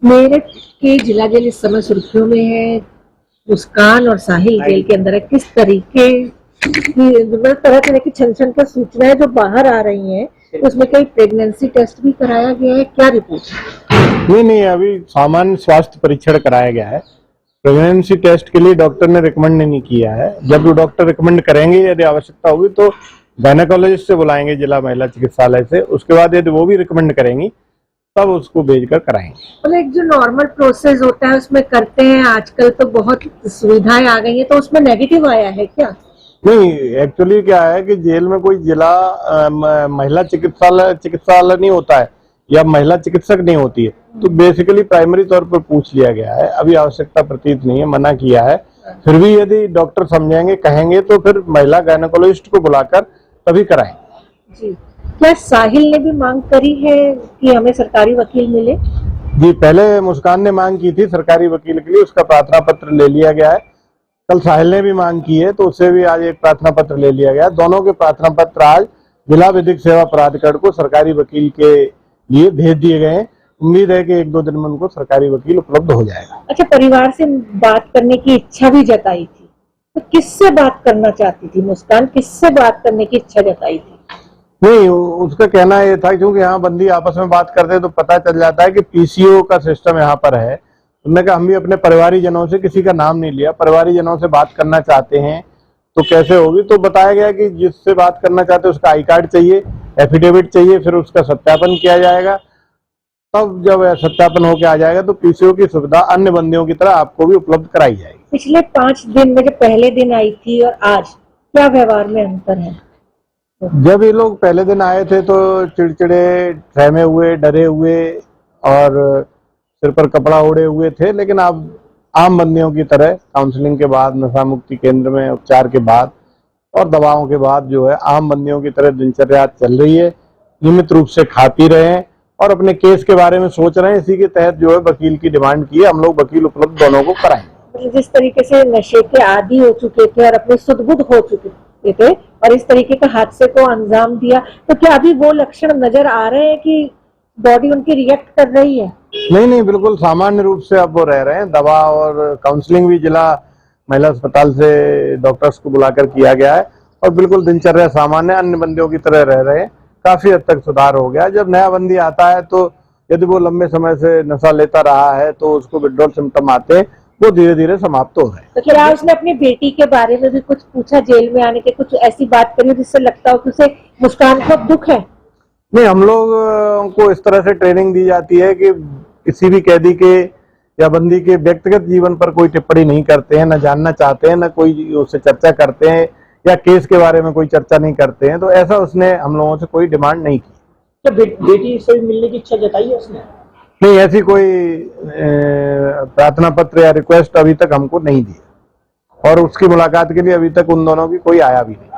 मेरठ के जिला जेल इस समय सुर्खियों में है। मुस्कान और साहिल जेल के अंदर है। किस तरीके की तरह तरह की छन की सूचनाएं जो बाहर आ रही हैं, उसमें कई प्रेगनेंसी टेस्ट भी कराया गया है, क्या रिपोर्ट है? नहीं, अभी सामान्य स्वास्थ्य परीक्षण कराया गया है। प्रेगनेंसी टेस्ट के लिए डॉक्टर ने रिकमेंड नहीं किया है। जब वो डॉक्टर रिकमेंड करेंगे, यदि आवश्यकता होगी तो गायनेकोलॉजिस्ट से बुलाएंगे जिला महिला चिकित्सालय से। उसके बाद यदि वो भी रिकमेंड करेंगी तब उसको भेजकर कराएंगे। मतलब एक जो नॉर्मल प्रोसेस होता है उसमें करते हैं। आजकल तो बहुत सुविधाएं आ गई है, तो उसमें नेगेटिव आया है क्या? नहीं, एक्चुअली क्या है कि जेल में कोई जिला महिला चिकित्सालय नहीं होता है या महिला चिकित्सक नहीं होती है, तो बेसिकली प्राइमरी तौर पर पूछ लिया गया है। अभी आवश्यकता प्रतीत नहीं है, मना किया है। फिर भी यदि डॉक्टर समझेंगे, कहेंगे तो फिर महिला गायनेकोलॉजिस्ट को बुलाकर तभी कराएंगे। जी, क्या साहिल ने भी मांग करी है कि हमें सरकारी वकील मिले? जी, पहले मुस्कान ने मांग की थी सरकारी वकील के लिए, उसका प्रार्थना पत्र ले लिया गया है। कल साहिल ने भी मांग की है, तो उससे भी आज एक प्रार्थना पत्र ले लिया गया। दोनों के प्रार्थना पत्र आज जिला विधिक सेवा प्राधिकरण को सरकारी वकील के लिए भेज दिए गए हैं। उम्मीद है कि 1-2 दिन में उनको सरकारी वकील उपलब्ध हो जाएगा। अच्छा, परिवार से बात करने की इच्छा भी जताई थी, तो किससे बात करना चाहती थी मुस्कान? किससे बात करने की इच्छा जताई थी? नहीं, उसका कहना ये था क्योंकि यहाँ बंदी आपस में बात करते हैं तो पता चल जाता है कि पीसीओ का सिस्टम यहाँ पर है। उन्होंने कहा हम भी अपने परिवारी जनों से, किसी का नाम नहीं लिया, परिवारी जनों से बात करना चाहते हैं तो कैसे होगी। तो बताया गया कि जिससे बात करना चाहते हैं उसका आई कार्ड चाहिए, एफिडेविट चाहिए, फिर उसका सत्यापन किया जाएगा। तब जब सत्यापन होकर आ जाएगा तो पीसीओ की सुविधा अन्य बंदियों की तरह आपको भी उपलब्ध कराई जाएगी। पिछले 5 दिन में जो पहले दिन आई थी और आज, क्या व्यवहार में अंतर है? जब ये लोग पहले दिन आए थे तो चिड़चिड़े, सहमे हुए, डरे हुए और सिर पर कपड़ा ओढ़े हुए थे, लेकिन अब आम बंदियों की तरह काउंसलिंग के बाद, नशा मुक्ति केंद्र में उपचार के बाद और दवाओं के बाद जो है आम बंदियों की तरह दिनचर्या चल रही है। नियमित रूप से खा पी रहे हैं और अपने केस के बारे में सोच रहे हैं। इसी के तहत जो है वकील की डिमांड की है, हम लोग वकील उपलब्ध दोनों को कराएंगे। जिस तरीके से नशे के आदी हो चुके थे और अपने सुध-बुध हो चुके थे और इस तरीके का हादसे को अंजाम दिया, तो क्या अभी वो लक्षण नजर आ रहे हैं कि बॉडी उनकी रिएक्ट कर रही है? नहीं, बिल्कुल सामान्य रूप से अब वो रह रहे हैं। दवा और काउंसलिंग भी जिला महिला अस्पताल से डॉक्टर्स को बुलाकर किया गया है और बिल्कुल दिनचर्या सामान्य अन्य बंदियों की तरह रह रहे हैं। काफी हद तक सुधार हो गया। जब नया बंदी आता है तो यदि वो लंबे समय से नशा लेता रहा है तो उसको विड्रॉल सिम्टम आते हैं, वो धीरे धीरे समाप्त हो गए। तो क्या उसने अपनी बेटी के बारे में भी कुछ पूछा? जेल में आने के कुछ ऐसी बात करी जिससे लगता हो कि उसे, मुस्कान को दुख है? नहीं, हम लोग को इस तरह से ट्रेनिंग दी जाती है कि किसी भी कैदी के या बंदी के व्यक्तिगत जीवन पर कोई टिप्पणी नहीं करते हैं, न जानना चाहते हैं, न कोई उससे चर्चा करते हैं या केस के बारे में कोई चर्चा नहीं करते हैं। तो ऐसा उसने हम लोगों से कोई डिमांड नहीं की। तो बेटी से मिलने की इच्छा जताई है उसने? नहीं, ऐसी कोई प्रार्थना पत्र या रिक्वेस्ट अभी तक हमको नहीं दी और उसकी मुलाकात के लिए अभी तक उन दोनों की कोई आया भी नहीं।